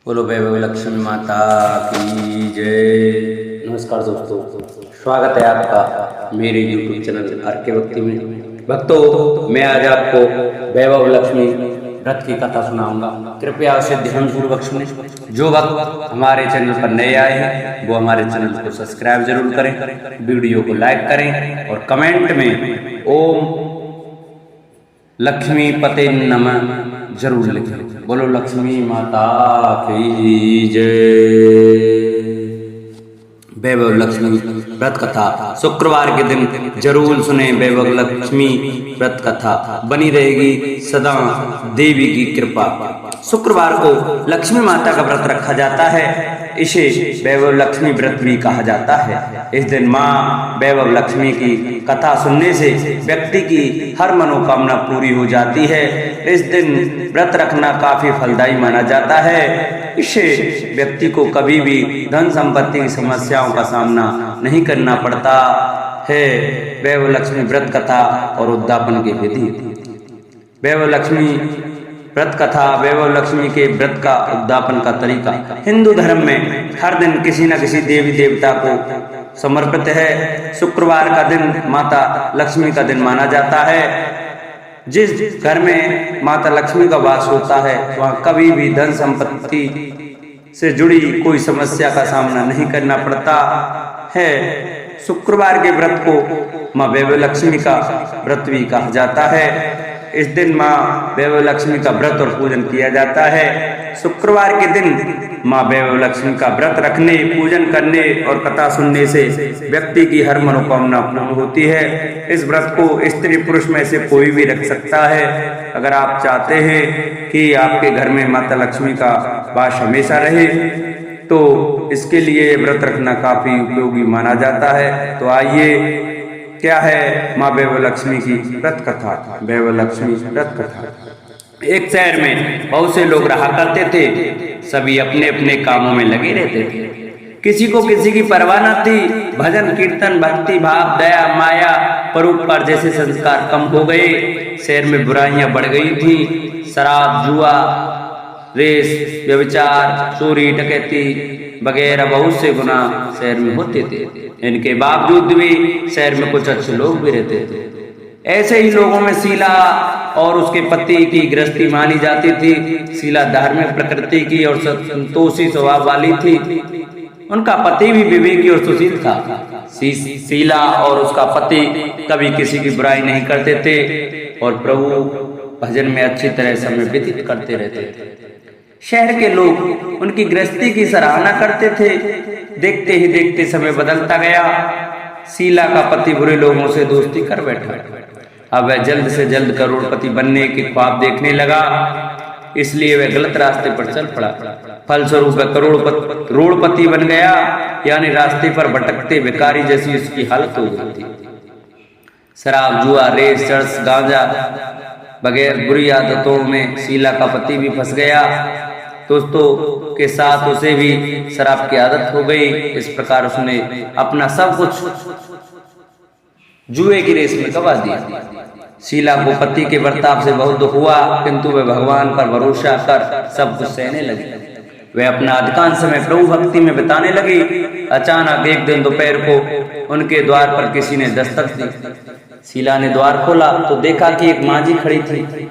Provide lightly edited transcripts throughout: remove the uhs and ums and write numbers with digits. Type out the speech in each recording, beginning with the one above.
बोलो वैभव लक्ष्मी माता की जय। नमस्कार दोस्तों, स्वागत है आपका मेरे YouTube चैनल आर के भक्ति में। भक्तों, मैं आज आपको वैभव लक्ष्मी व्रत की कथा सुनाऊंगा। कृपया उसे ध्यानपूर्वक सुनें। जो भक्त हमारे चैनल पर नए आए हैं वो हमारे चैनल को सब्सक्राइब जरूर करें, वीडियो को लाइक करें और कमेंट में ओम लक्ष्मी पते नमः जरूर लिखें। बोलो लक्ष्मी माता की जय। वैभव लक्ष्मी व्रत कथा शुक्रवार के दिन जरूर सुने। वैभव लक्ष्मी व्रत कथा बनी रहेगी सदा देवी की कृपा। शुक्रवार को लक्ष्मी माता का व्रत रखा जाता है। इसे वैभव लक्ष्मी व्रत भी कहा जाता है। इस दिन माँ वैभव लक्ष्मी की कथा सुनने से व्यक्ति की हर मनोकामना पूरी हो जाती है। इस दिन व्रत रखना काफी फलदायी माना जाता है। इससे व्यक्ति को कभी भी धन संपत्ति की समस्याओं का सामना नहीं करना पड़ता है। वैभव लक्ष्मी व्रत कथा और उद्यापन की विधि। वैभव लक्ष्मी व्रत कथा वैभव लक्ष्मी के व्रत का उद्यापन का तरीका। हिंदू धर्म में हर दिन किसी न किसी देवी देवता को समर्पित है। शुक्रवार का दिन माता लक्ष्मी का दिन माना जाता है। जिस घर में माता लक्ष्मी का वास होता है वहाँ कभी भी धन संपत्ति से जुड़ी कोई समस्या का सामना नहीं करना पड़ता है। शुक्रवार के व्रत को माँ वैभव लक्ष्मी का व्रत भी कहा जाता है। इस दिन माँ वैभव लक्ष्मी का व्रत और पूजन किया जाता है। शुक्रवार के दिन माँ वैभव लक्ष्मी का व्रत रखने, पूजन करने और कथा सुनने से व्यक्ति की हर मनोकामना पूर्ण होती है। इस व्रत को स्त्री पुरुष में से कोई भी रख सकता है। अगर आप चाहते हैं कि आपके घर में माता लक्ष्मी का वास हमेशा रहे तो इसके लिए व्रत रखना काफी उपयोगी माना जाता है। तो आइए, क्या है माँ वैभव लक्ष्मी की व्रत कथा। वैभव लक्ष्मी व्रत कथा। एक शहर में बहुत से लोग रहा करते थे। सभी अपने अपने कामों में लगे रहते थे। किसी को किसी की परवाह न थी। भजन कीर्तन, भक्ति भाव, दया, माया, परोपकार जैसे संस्कार कम हो गए। शहर में बुराइयां बढ़ गई थी। शराब, जुआ, रेस, व्यभिचार, चोरी, डकैती वगैरह बहुत से गुनाह शहर में होते थे। इनके बावजूद भी शहर में कुछ अच्छे लोग भी रहते थे। ऐसे ही लोगों में शीला और उसके पति की गृहस्थी मानी जाती थी। शीला धार्मिक प्रकृति की और संतोषी स्वभाव वाली थी। उनका पति भी विवेकी और सुशील था। शीला और उसका पति कभी किसी की बुराई नहीं करते थे और प्रभु भजन में अच्छी तरह समय व्यतीत करते रहते थे। शहर के लोग उनकी गृहस्थी की सराहना करते थे। देखते ही देखते समय बदलता गया। शीला का पति बुरे लोगों से दोस्ती कर बैठा। अब वह जल्द से जल्द करोड़पति बनने के ख्वाब देखने लगा, इसलिए वह गलत रास्ते पर चल पड़ा। फलस्वरूप वह करोड़पति बन गया, यानी रास्ते पर भटकते भिखारी जैसी उसकी हालत हो गई थी। शराब, जुआ, रेस, चर्च, गांजा वगैरह बुरी आदतों में शीला का पति भी फंस गया। दोस्तों के साथ उसे भी शराब की आदत हो गई। इस प्रकार उसने अपना सब कुछ जुए की रेस में गवा दिया। शीला को पति के बर्ताव से बहुत दुख हुआ, किंतु वह भगवान पर भरोसा कर सब कुछ सहने लगी। वह अपना अधिकांश समय प्रभु भक्ति में बिताने लगी। अचानक एक दिन दोपहर को उनके द्वार पर किसी ने दस्तक दी। शीला ने द्वार खोला तो देखा कि एक मांझी खड़ी थी।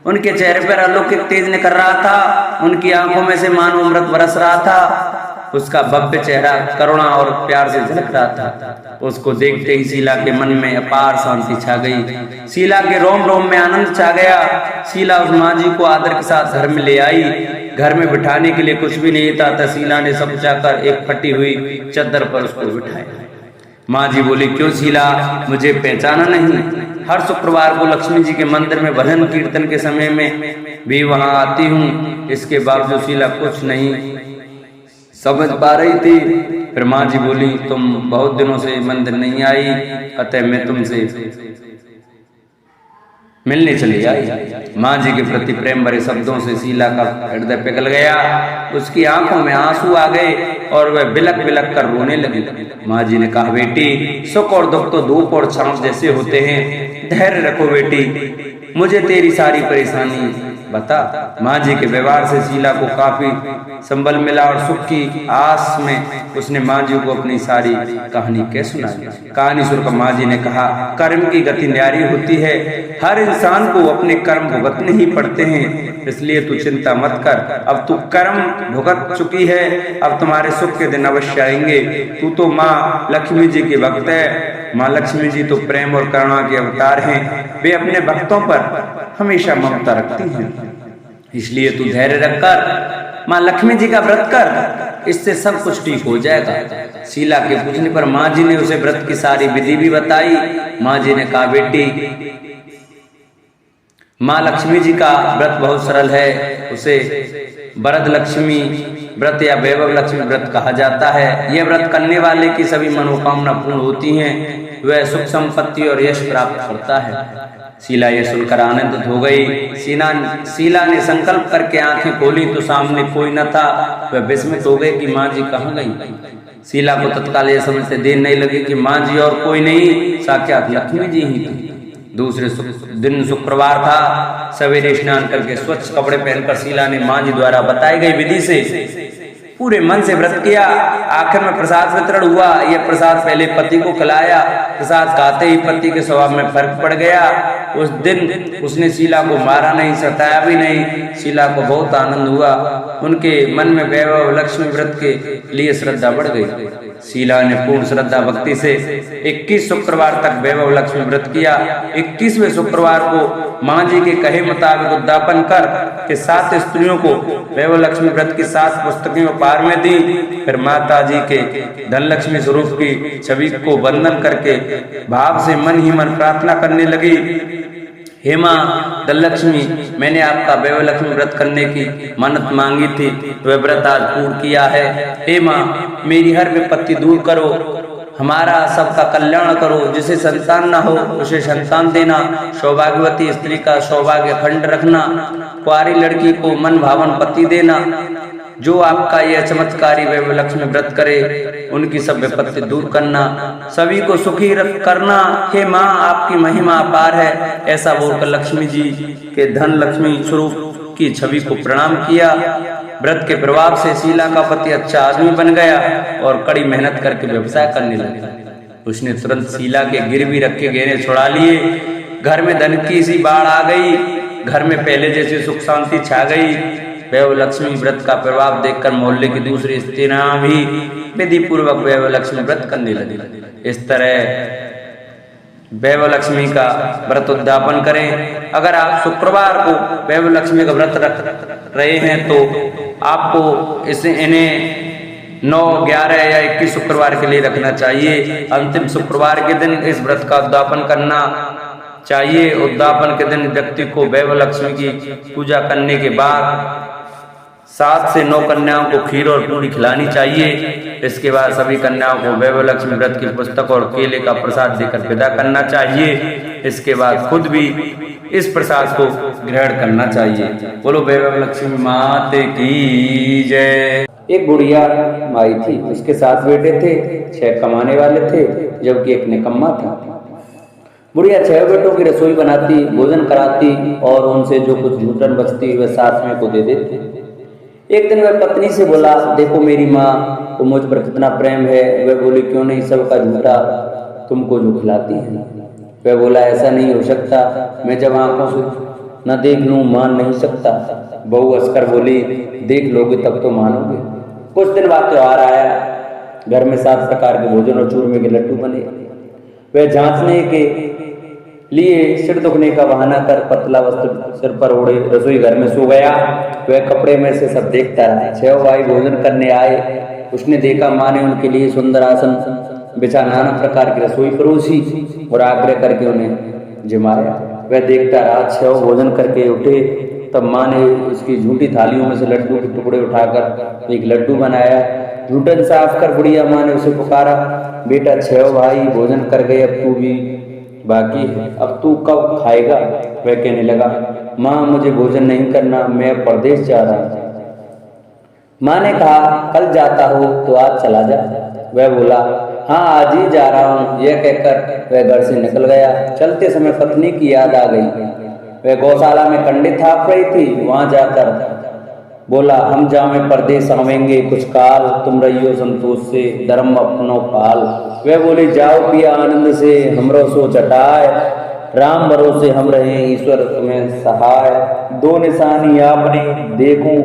उनके चेहरे पर अलौकिक तेज निकल रहा था। उनकी आंखों में से मानो अमृत बरस रहा था। उसका भव्य चेहरा करुणा और प्यार से झलक रहा था। उसको देखते ही शीला के मन में अपार शांति छा गई। शीला के रोम रोम में आनंद छा गया। शीला उस मांझी को आदर के साथ घर में ले आई। घर में बिठाने के लिए कुछ भी नहीं था। शीला ने सब चाहकर एक फटी हुई चादर पर उसको बिठाया। माँ जी बोली, क्यों शीला, मुझे पहचाना नहीं? हर शुक्रवार को लक्ष्मी जी के मंदिर में भजन कीर्तन के समय में भी वहां आती हूँ। इसके बावजूद शीला कुछ नहीं समझ पा रही थी। फिर माँ जी बोली, तुम बहुत दिनों से मंदिर नहीं आई, अतः मैं तुमसे मिलने चली आई। माँ जी के प्रति प्रेम भरे शब्दों से शीला का हृदय पिघल गया। उसकी आंखों में आंसू आ गए और वह बिलक बिलक कर रोने लगी। माँ जी ने कहा, बेटी, सुख और दुख तो धूप और छांव जैसे होते हैं। धैर्य रखो बेटी, मुझे तेरी सारी परेशानी बता। माँ जी के व्यवहार से शीला को काफी संबल मिला और सुख की आस में उसने माँ जी को अपनी सारी कहानी कह सुनाई। कहानी सुनकर माँ जी ने कहा, कर्म की गति न्यारी होती है, हर इंसान को अपने कर्म भुगतने ही पड़ते हैं, इसलिए तू चिंता मत कर। अब तू कर्म भुगत चुकी है, अब तुम्हारे सुख के दिन अवश्य आएंगे। तू तो माँ लक्ष्मी जी की भक्त है। माँ लक्ष्मी जी तो प्रेम और करुणा के अवतार हैं, वे अपने भक्तों पर हमेशा ममता रखती हैं, इसलिए तू धैर्य रखकर माँ लक्ष्मी जी का व्रत कर, इससे सब कुछ ठीक हो जाएगा। शीला के पूछने पर माँ जी ने उसे व्रत की सारी विधि भी बताई। माँ जी ने कहा, बेटी, माँ लक्ष्मी जी का व्रत बहुत सरल है, उसे वरद लक्ष्मी व्रत या वैभव लक्ष्मी व्रत कहा जाता है। यह व्रत करने वाले की सभी मनोकामना पूर्ण होती हैं, वह सुख संपत्ति और यश प्राप्त करता है। शीला यह सुनकर आनंदित हो गई। शीला ने संकल्प करके आंखें खोली तो सामने कोई न था। वह विस्मित हो गई कि माँ जी कहाँ गई। शीला को तत्काल यह समझते देर नहीं लगी कि माँ जी और कोई नहीं, साक्षात लक्ष्मी जी ही थी। दूसरे दिन शुक्रवार था। सवेरे स्नान करके स्वच्छ कपड़े पहनकर शीला ने माँ जी द्वारा बताई गई विधि से पूरे मन से व्रत किया। आखिर में प्रसाद वितरण हुआ। यह प्रसाद पहले पति को खिलाया। प्रसाद खाते ही पति के स्वभाव में फर्क पड़ गया। उस दिन उसने शीला को मारा नहीं, सताया भी नहीं। शीला को बहुत आनंद हुआ। उनके मन में वैभव लक्ष्मी व्रत के लिए श्रद्धा बढ़ गई। शीला ने पूर्ण श्रद्धा भक्ति से 21 शुक्रवार तक वैभव लक्ष्मी व्रत किया। 21वें शुक्रवार को माँ जी के कहे मुताबिक उद्यापन कर के 7 स्त्रियों को वैभव लक्ष्मी व्रत की 7 पुस्तकें उपहार में दी। फिर माता जी के धनलक्ष्मी स्वरूप की छवि को वंदन करके भाव से मन ही मन प्रार्थना करने लगी, हे माँ धनलक्ष्मी, मैंने आपका वैभव लक्ष्मी व्रत करने की मन्नत मांगी थी, वह व्रत आज पूर्ण किया है। हे माँ, मेरी हर विपत्ति दूर करो, हमारा सबका कल्याण करो। जिसे संतान न हो उसे संतान देना, सौभाग्यवती स्त्री का सौभाग्य खंड रखना, कुंवारी लड़की को मन भावन पति देना। जो आपका यह चमत्कारी वैभव लक्ष्मी व्रत करे उनकी सब विपत्ति दूर करना, सभी को सुखी करना। हे माँ, आपकी महिमा अपार है। ऐसा बोलकर लक्ष्मी जी के धन लक्ष्मी स्वरूप की छवि को प्रणाम किया। व्रत के प्रभाव से शीला का पति अच्छा आदमी बन गया और कड़ी मेहनत करके व्यवसाय करने लगा। उसने तुरंत शीला के गिरवी रखे गहने छुड़ा लिए। घर में धन की सी बाढ़ आ गई। घर में पहले जैसी सुख शांति छा गई। वैभव लक्ष्मी व्रत का प्रभाव देखकर मोहल्ले की दूसरी स्त्रियां भी विधि पूर्वक वैभव लक्ष्मी व्रत करने लगी। इस तरह वैभव लक्ष्मी का व्रत उद्यापन करें। अगर आप शुक्रवार को वैभव लक्ष्मी का व्रत रख रहे हैं तो आपको इन्हें 9, 11 या 21 शुक्रवार के लिए रखना चाहिए। अंतिम शुक्रवार के दिन इस व्रत का उद्यापन करना चाहिए। उद्यापन के दिन व्यक्ति को वैभव लक्ष्मी की पूजा करने के बाद 7 से 9 कन्याओं को खीर और पूरी खिलानी चाहिए। इसके बाद सभी कन्याओं को वैभव लक्ष्मी व्रत की पुस्तक और केले का प्रसाद देकर विदा करना चाहिए। इसके बाद खुद भी इस प्रसाद को ग्रहण करना चाहिए। बोलो वैभव लक्ष्मी माते की जय। एक बुढ़िया माई थी, उसके 7 बेटे थे। 6 कमाने वाले थे जबकि एक निकम्मा था। बुढ़िया 6 बेटों की रसोई बनाती, भोजन कराती और उनसे जो कुछ झूठन बचती वह साथ में को दे देती। एक दिन वह पत्नी से बोला, देखो मेरी माँ को मुझ पर कितना प्रेम है। वह बोली, क्यों नहीं, सबका झूठा तुमको जो खिलाती है। वह बोला, ऐसा नहीं हो सकता, मैं जब आंखों से न देख लूं मान नहीं सकता। बहू हंसकर बोली, देख लोगे तब तो मानोगे। कुछ दिन बाद त्योहार आया। घर में 7 प्रकार के भोजन और चूरमे के लड्डू बने। वह जांचने के लिए सिर दुखने का बहाना कर पतला वस्त्र सिर पर ओढ़े रसोई घर में सो गया। वह कपड़े में से सब देखता रहा। 6 भाई भोजन करने आए। उसने देखा माँ ने उनके लिए सुंदर आसन बिछा नाना प्रकार की रसोई परोसी और आग्रह करके उन्हें जिमाया। वह देखता रहा। 6 भोजन करके उठे तब माँ ने उसकी झूठी थालियों में से लड्डू के टुकड़े उठाकर एक लड्डू बनाया। झूठन साफ कर बुढ़िया माँ ने उसे पुकारा, बेटा 6 भाई भोजन कर गए, अब तू भी बाकी है, अब तू कब खाएगा। वह कहने लगा, माँ मुझे भोजन नहीं करना, मैं परदेश जा रहा हूँ। माँ ने कहा, कल जाता हो तो आज चला जा। वह बोला, हाँ आज ही जा रहा हूँ। यह कहकर वह घर से निकल गया। चलते समय पत्नी की याद आ गई। वह गौशाला में कंडे थाप रही थी। वहां जाकर बोला, हम जामे परदेस आवेंगे कुछ काल, तुम रहियो संतोष से धर्म अपनो पाल। वह बोली, जाओ पिया आनंद से हमरो सो जटाए, राम भरोसे हम रहे ईश्वर तुम्हें सहाय। दो निशानी आपने देखूं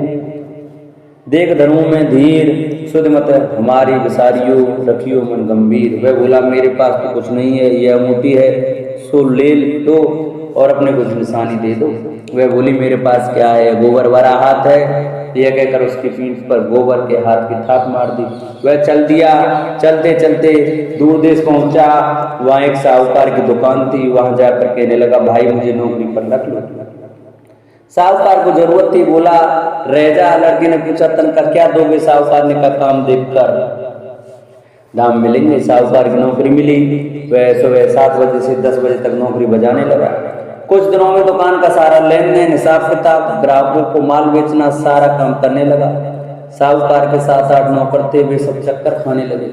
देख धरूं में धीर, सुध मत हमारी विसारियो रखियो मन गंभीर। वह बोला, मेरे पास तो कुछ नहीं है, यह अंगूठी है सो ले लो और अपने कुछ निशानी दे दो। वह बोली, मेरे पास क्या है, गोबर भरा हाथ है। यह कहकर उसकी पीठ पर गोबर के हाथ की थाप मार दी। वह चल दिया। चलते चलते दूर देश पहुंचा। वहां एक साहूकार की दुकान थी। वहां जाकर कहने लगा, भाई मुझे नौकरी पर रख लो। साहूकार को जरूरत थी, बोला रह जा। लड़के ने पूछा, तनख्वाह क्या दोगे? साहूकार ने कहा, काम देखकर दाम मिलेंगे। साहूकार की नौकरी मिली। वह सुबह 7 बजे से 10 बजे तक नौकरी बजाने लगा। कुछ दिनों में दुकान का सारा लेन देन, हिसाब किताब, ग्राहकों को माल बेचना, सारा काम करने लगा। साहूकार के 7-8 नौकर थे, वे सब चक्कर खाने लगे।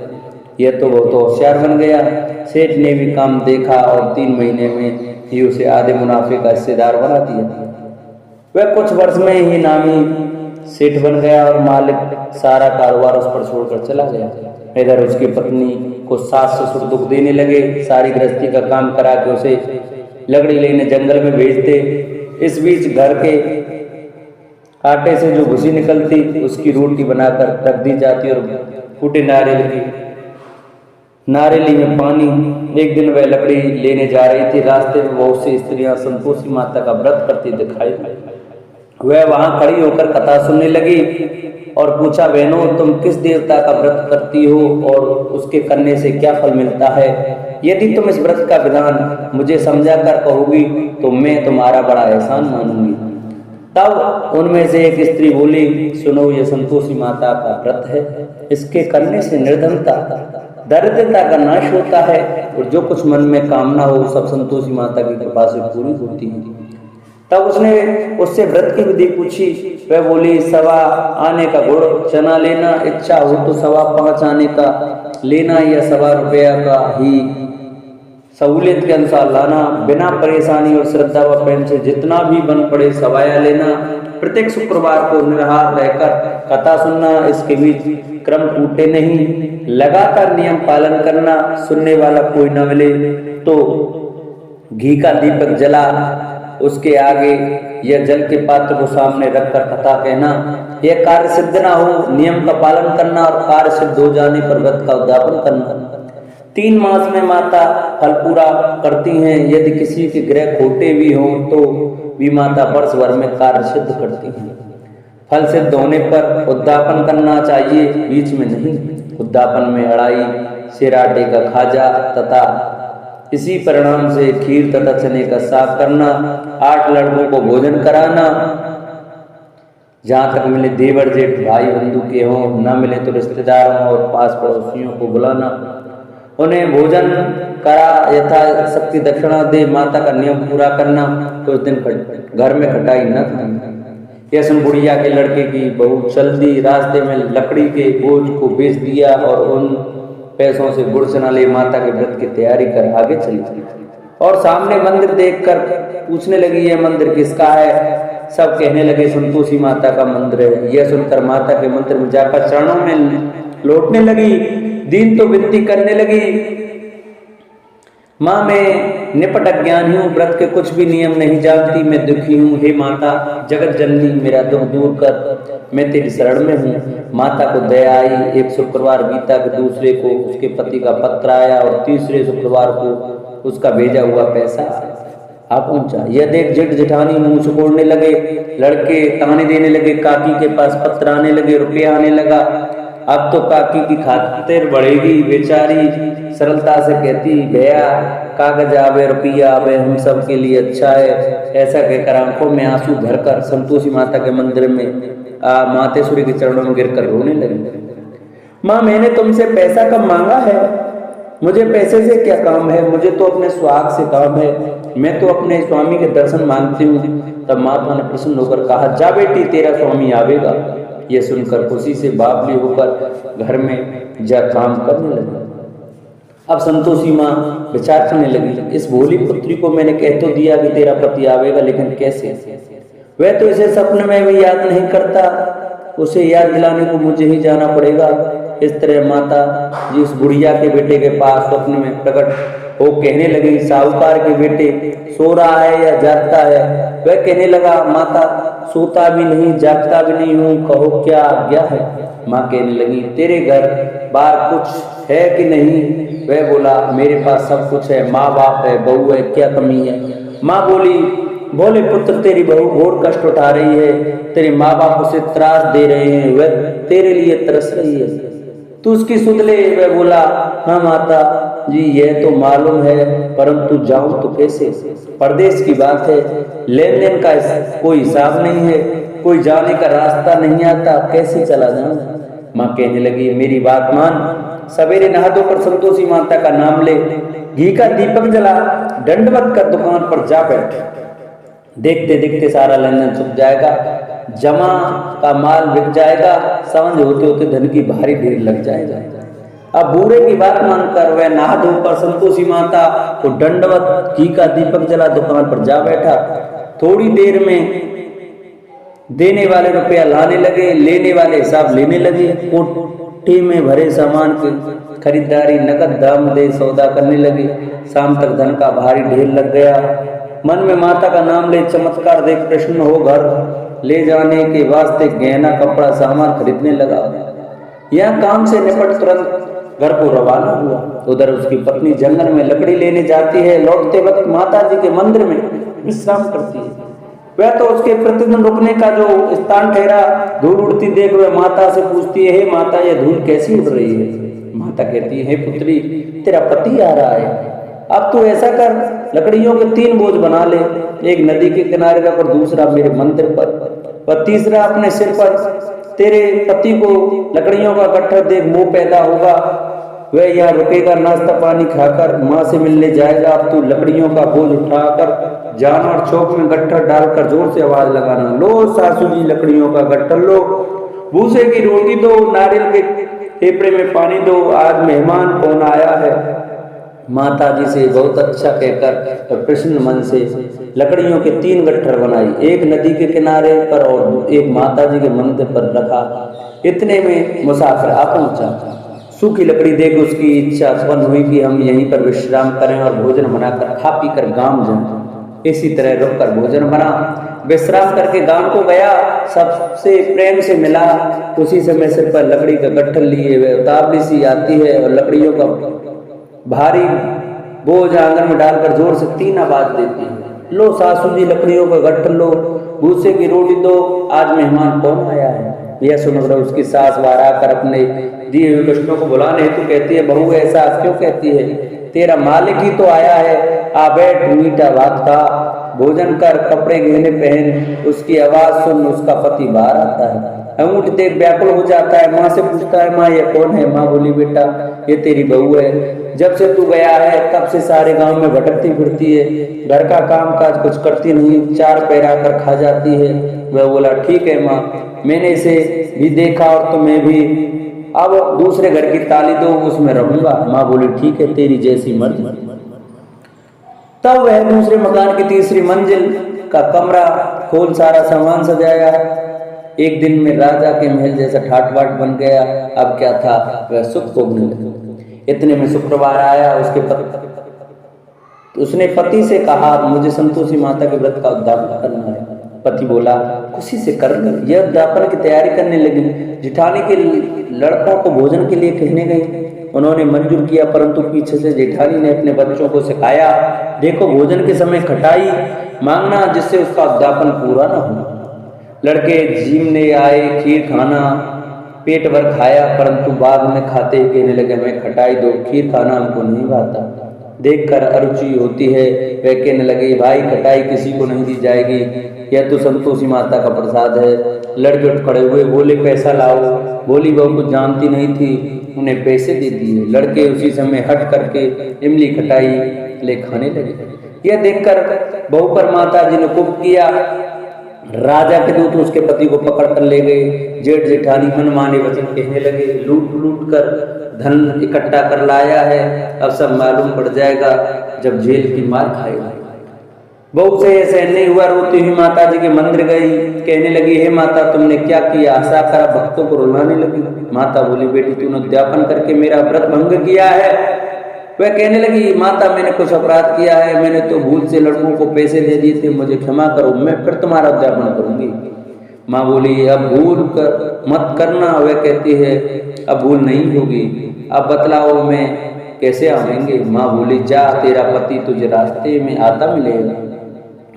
यह तो बहुत होशियार बन गया। सेठ ने भी काम देखा और 3 महीने में ही उसे आधे मुनाफे का हिस्सेदार बना दिया। वह कुछ वर्ष में ही नामी सेठ बन गया और मालिक सारा कारोबार उस पर छोड़कर चला गया। इधर उसकी पत्नी को सास ससुर दुख देने लगे। सारी गृहस्थी का काम करा के उसे लकड़ी लेने जंगल में भेजते। इस बीच घर के आटे से जो भूसी निकलती उसकी रोटी बनाकर रख दी जाती और फूटे नारियल में पानी। एक दिन वह लकड़ी लेने जा रही थी। रास्ते में बहुत सी स्त्रियां संतोषी माता का व्रत करती दिखाई दी। वह वहां खड़ी होकर कथा सुनने लगी और पूछा, बहनों तुम किस देवता का व्रत करती हो और उसके करने से क्या फल मिलता है? यदि तुम इस व्रत का विधान मुझे समझा कर कहोगी तो मैं तुम्हारा बड़ा एहसान मानूंगी। तब उनमें से एक स्त्री बोली, सुनो, ये संतोषी माता का व्रत है। इसके करने से निर्धनता दरिद्रता का नाश होता है और जो कुछ मन में कामना हो सब संतोषी माता की कृपा से पूरी होती है। तब उसने उससे व्रत की विधि पूछी। वह बोली, 1.25 आने का गुड़ चना लेना, इच्छा हो तो 5.25 आने का लेना या 1.25 रुपया का ही सहूलियत के अनुसार लाना। बिना परेशानी और श्रद्धा व प्रेम से जितना भी बन पड़े सवाया लेना। प्रत्येक शुक्रवार को निराहार रहकर कथा सुनना। इसके बीच क्रम टूटे नहीं। लगातार नियम पालन करना। सुनने वाला कोई न मिले तो घी का दीपक जला उसके आगे या जल के पात्र को सामने रखकर कथा कहना। यह कार्य सिद्ध ना हो, नियम का पालन करना और कार्य सिद्ध हो जाने पर व्रत का उद्यापन करना। 3 मास में माता फल पूरा करती हैं। यदि किसी के ग्रह खोटे भी हों तो भी माता वर्ष भर में कार्य सिद्ध करती हैं। फल सिद्ध होने पर उद्यापन करना चाहिए, बीच में नहीं। उद्यापन में अड़ाई, सिराटे का खाजा तथा इसी परिणाम से खीर तथा चने का साग करना। 8 लड़कों को भोजन कराना। जहाँ तक मिले देवर जेठ भाई बंधु के हों, न मिले तो रिश्तेदारों और पास पड़ोसियों को बुलाना। उन्हें भोजन करा यथाशक्ति दक्षिणा दे। माता का नियम पूरा करना। कुछ दिन घर में खटाई न खानी। यह सुन बुढ़िया के लड़के की बहू चल दी। रास्ते में लकड़ी के बोझ को बेच दिया और उन पैसों से गुड़ चना ले माता के व्रत की तैयारी कर आगे चली और सामने मंदिर देखकर पूछने लगी, यह मंदिर किसका है? सब कहने लगे, संतोषी माता का मंदिर है। यह सुनकर माता के मंदिर में जाकर चरणों में लौटने लगी। दीन तो विनती करने लगी, माँ मैं निपट अज्ञानी हूँ, व्रत के कुछ भी नियम नहीं जानती, मैं दुखी हूँ। हे माता जगत जननी, मेरा दुख दूर कर, मैं तेरी शरण में हूँ। माता को दया आई। एक शुक्रवार बीता कि दूसरे को उसके पति का पत्र आया और तीसरे शुक्रवार को उसका भेजा हुआ पैसा आ पहुंचा। यह देख जेठ जेठानी मुंह सुकोड़ने लगे। लड़के ताने देने लगे। काकी के पास पत्र आने लगे, रुपया आने लगा। अब तो काकी की खातिर बढ़ेगी। बेचारी सरलता से कहती, भैया कागज आवे रुपया आवे, हम सब के लिए अच्छा है। ऐसा कहकर आंखों में आंसू भरकर संतोषी माता के मंदिर में मातेश्वरी के चरणों में गिरकर रोने लगी। माँ मैंने तुमसे पैसा कब मांगा है? मुझे पैसे से क्या काम है? मुझे तो अपने सुहाग से काम है। मैं तो अपने स्वामी के दर्शन मांगती हूँ। तब माता ने प्रसन्न होकर कहा, जा बेटी तेरा स्वामी आवेगा। यह सुनकर खुशी से बावली होकर घर में जा काम करने लगी। अब संतोषी माँ विचार करने लगी, इस भोली पुत्री को मैंने कह तो दिया कि तेरा पति आवेगा, लेकिन कैसे? वह तो इसे सपने में भी याद नहीं करता, उसे याद दिलाने को मुझे ही जाना पड़ेगा। इस तरह माता जी उस बुढ़िया के बेटे के पास स्वप्न में प्रकट हो कहने लगी, साहूकार के बेटे सो रहा है या जागता है? वह कहने लगा, माता सोता भी नहीं जागता भी नहीं हूँ, कहो क्या आज्ञा है? माँ कहने लगी, तेरे घर बार कुछ है कि नहीं? वह बोला, मेरे पास सब कुछ है, माँ बाप है, बहू है, क्या कमी है? माँ बोली, बोले पुत्र तेरी बहू घोर कष्ट उठा रही है, तेरे माँ बाप उसे त्रास दे रहे हैं, वह तेरे लिए तरस रही है, तू उसकी सुध ले। वह बोला, हाँ माता जी यह तो मालूम है, परंतु जाऊं तो कैसे? परदेश की बात है, लेन देन का कोई हिसाब नहीं है, कोई जाने का रास्ता नहीं आता, कैसे चला जाऊं? माँ कहने लगी, मेरी बात मान, सवेरे नहा धोकर संतोषी माता का नाम ले, घी का दीपक जला, दंडवत कर दुकान पर जा बैठ, देखते देखते सारा लेनदेन छुप जाएगा, जमा का माल बिक जाएगा, समझ होते होते धन की भारी ढेर लग जाएगा। अब बूढ़े की बात मानकर वह नहा धोकर संतोषी माता को दंडवत घी का दीपक जला दुकान पर जा बैठा। थोड़ी देर में देने वाले रुपया लाने लगे, लेने वाले हिसाब लेने लगे, कोठी में भरे सामान की खरीदारी नकद दाम दे सौदा करने लगे। शाम तक धन का भारी ढेर लग गया। मन में माता का नाम ले चमत्कार देख प्रसन्न हो घर ले जाने के वास्ते गहना कपड़ा सामान खरीदने लगा। यह काम से निपट तुरंत घर को रवाना हुआ। उधर उसकी पत्नी जंगल में लकड़ी लेने जाती है, लौटते वक्त माता जी के मंदिर में विश्राम करती है। वह तो उसके प्रतिदिन रुकने का जो स्थान ठहरा, धूल उड़ती देख वह माता से पूछती है, हे माता यह धूल कैसी उड़ रही है? माता कहती है, हे पुत्री तेरा पति आ रहा है, अब तू ऐसा कर, लकड़ियों के 3 बोझ बना ले, एक नदी के किनारे रख और दूसरा मेरे मंदिर पर और तीसरा अपने सिर पर। तेरे पति को लकड़ियों का गट्ठर देख मोह पैदा होगा, वह यहाँ रुकेगा, नाश्ता पानी खाकर माँ से मिलने जाएगा। अब तू लकड़ियों का बोझ उठाकर जानवर चौक में गट्ठर डालकर जोर से आवाज लगाना, लो सासू जी लकड़ियों का गट्ठर लो, भूसे की रोटी दो, नारियल के टेपड़े में पानी दो, आज मेहमान कौन आया है। माता जी से बहुत अच्छा कहकर प्रसन्न मन से लकड़ियों के 3 गट्ठर बनाई, एक नदी के किनारे पर और एक माता जी के मंदिर पर रखा। इतने में मुसाफिर आ पहुंचा। सूखी लकड़ी देख उसकी इच्छा उत्पन्न हुई कि हम यहीं पर विश्राम करें और भोजन बनाकर खा पी कर गांव जाएं। इसी तरह रुककर भोजन बना, विश्राम करके गांव को गया, सबसे प्रेम से मिला। उसी समय सिर पर लकड़ी का गट्ठर लिए वह उतावली सी आती है और लकड़ियों का भारी बोझ आंगन में डालकर जोर से 3 आवाज देती है, लो सासू जी लकड़ियों का गट्ठर लो, भूसे की रोटी दो, आज मेहमान कौन आया है। यह सुनकर उसकी सास बाहर आकर अपने दिए हुए कृष्णों को बुलाने हेतु कहती है, बहू ऐसा क्यों कहती है, तेरा मालिक ही तो आया है, आ बैठ, मीठा भात खा, भोजन कर, कपड़े गहने पहन। उसकी आवाज सुन उसका पति बाहर आता है, अंगूठी देख व्याकुल हो जाता है। माँ से पूछता है, माँ ये कौन है? माँ बोली, बेटा ये तेरी बहू है, जब से तू गया है तब से सारे गांव में भटकती फिरती है, घर का काम काज कुछ करती नहीं, 4 पैर आकर खा जाती है। वह बोला, ठीक है माँ, मैंने इसे भी देखा और तुम्हें भी, अब दूसरे घर की ताली दो, उसमें रहूंगा। माँ बोली, ठीक है तेरी जैसी मर्जी। तब वह दूसरे मकान की तीसरी मंजिल का कमरा खोल सारा सामान सजाया। एक दिन में राजा के महल जैसा ठाट बाट बन गया। अब क्या था, वह सुख भोगने लगा। इतने में शुक्रवार आया। उसने पति से कहा, मुझे संतोषी माता के व्रत का उद्यापन करना है। पति बोला, खुशी से कर। यह उद्यापन की तैयारी करने लगी। जेठानी के लड़कों को भोजन के लिए कहने गई। उन्होंने मंजूर किया, परंतु पीछे से जेठानी ने अपने बच्चों को सिखाया, देखो भोजन के समय खटाई मांगना, जिससे उसका उद्यापन पूरा न हो। लड़के जीमने आए, खीर खाना, पेट भर खाया, परंतु बाद में खाते ही कहने लगे, हमें खटाई दो, खीर खाना हमको नहीं भाता। देखकर अरुचि होती है, वह कहने लगे, भाई खटाई किसी को नहीं दी जाएगी, यह तो संतोषी माता का प्रसाद है। लड़के उठ खड़े हुए, बोले पैसा लाओ। बोली, बहू कुछ जानती नहीं थी, उन्हें पैसे दे दिए। लड़के उसी समय हट करके इमली खटाई ले खाने लगे। यह देखकर बहू पर माता जी ने कोप किया। राजा के दूत उसके पति को पकड़ कर ले गए। जेठ जेठानी मनमाने वचन कहने लगे, लूट लूट कर धन इकट्ठा कर लाया है, अब सब मालूम पड़ जाएगा जब जेल की मार खाएगा। बहू से ऐसे नहीं हुआ, रोती हुई माता जी के मंदिर गई, कहने लगी, हे माता तुमने क्या किया? आशा करा भक्तों को रुलाने लगी। माता बोली, बेटी तूने उद्यापन करके मेरा व्रत भंग किया है। वह कहने लगी, माता मैंने कुछ अपराध किया है, मैंने तो भूल से लड़कों को पैसे दे दिए थे, मुझे क्षमा करो, मैं फिर तुम्हारा उद्यापन करूंगी। माँ बोली, अब भूल कर मत करना। वह कहती है, अब भूल नहीं होगी, अब बतलाओ मैं कैसे आवेंगे? माँ बोली, जा तेरा पति तुझे रास्ते में आता मिलेगा।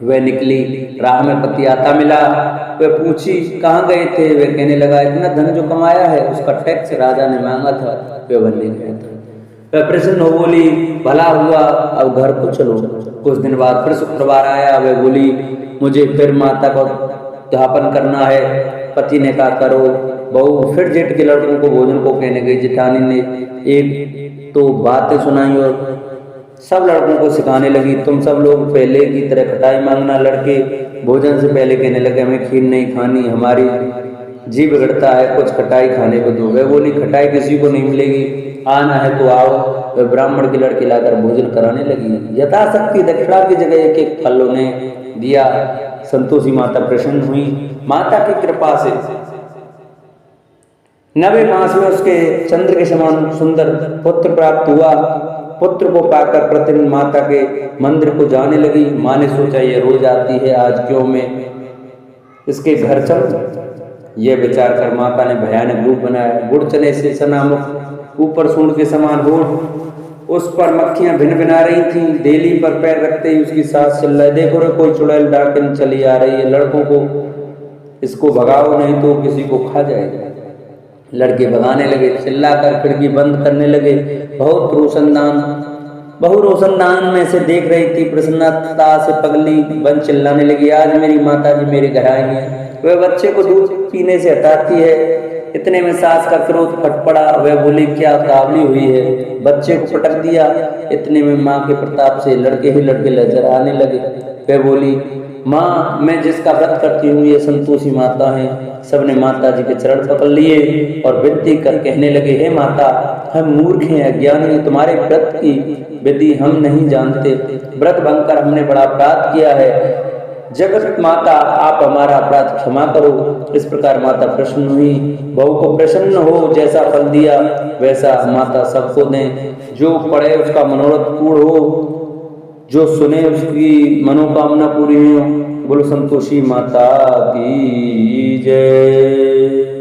वह निकली, राह में पति आता मिला। वह पूछी, कहाँ गए थे? वह कहने लगा, इतना धन जो कमाया है उसका टैक्स राजा ने मांगा था, वह भरने गया था। वह प्रसन्न हो बोली, भला हुआ, अब घर को चलो। कुछ दिन बाद फिर शुक्रवार आया। वह बोली, मुझे फिर माता को उद्यापन करना है। पति ने कहा, करो। बहू फिर जेठ के लड़कों को भोजन को कहने गई। जेठानी ने एक तो बातें सुनाई और सब लड़कों को सिखाने लगी, तुम सब लोग पहले की तरह खटाई मांगना। लड़के भोजन से पहले कहने लगे, हमें खीर नहीं खानी, हमारी जी बिगड़ता है, कुछ खटाई खाने को दो। वह बोली, खटाई किसी को नहीं मिलेगी, आना है तो आओ। वह ब्राह्मण के लड़के लाकर भोजन कराने लगी। यथाशक्ति दक्षिणा की जगह एक एक फल उन्हें दिया। संतोषी माता प्रसन्न हुई। माता की कृपा से 9वें मास में उसके चंद्र के समान सुंदर पुत्र प्राप्त हुआ। पुत्र को पाकर प्रतिदिन माता के मंदिर को जाने लगी। माँ ने सोचा, ये रोज आती है, आज क्यों मैं इसके घर चलूं? यह विचार कर माता ने भयानक रूप बनाया। गुड़ चने से सना मुख, ऊपर सूंड के समान होठ, उस पर मक्खियां भिन भिना रही थीं। देली पर पैर रखते ही उसकी सास चिल्लाई, देखो रे कोई चुड़ैल डाकिन चली आ रही है, लड़कों को इसको भगाओ नहीं तो किसी को खा जाएगा। लड़के भगाने लगे, चिल्लाकर खिड़की बंद करने लगे। बहु रोशनदान में से देख रही थी। प्रसन्नता से पगली बन चिल्लाने लगी, आज मेरी माता जी मेरे घर आई हैं। वह बच्चे को दूध पीने से हटाती है। इतने में सास का क्रोध फट पड़ा। वह बोली, क्या काबली हुई है? बच्चे को पटक दिया। इतने में माँ के प्रताप से लड़के ही लड़के नजर आने लगे। वह बोली, माँ मैं जिसका व्रत करती हूँ ये संतोषी माता है। सबने माता जी के चरण पकड़ लिए और विनती कर कहने लगे, हे माता हम मूर्ख हैं, अज्ञानी हैं, तुम्हारे व्रत की विधि हम नहीं जानते, व्रत भंग कर हमने बड़ा अपराध किया है, जगत माता आप हमारा अपराध क्षमा करो। इस प्रकार माता प्रसन्न हुई। बहू को प्रसन्न हो, जैसा फल दिया वैसा माता सबको दें। जो पढ़े उसका मनोरथ पूर्ण हो, जो सुने उसकी मनोकामना पूरी हो। बोलो संतोषी माता की जय।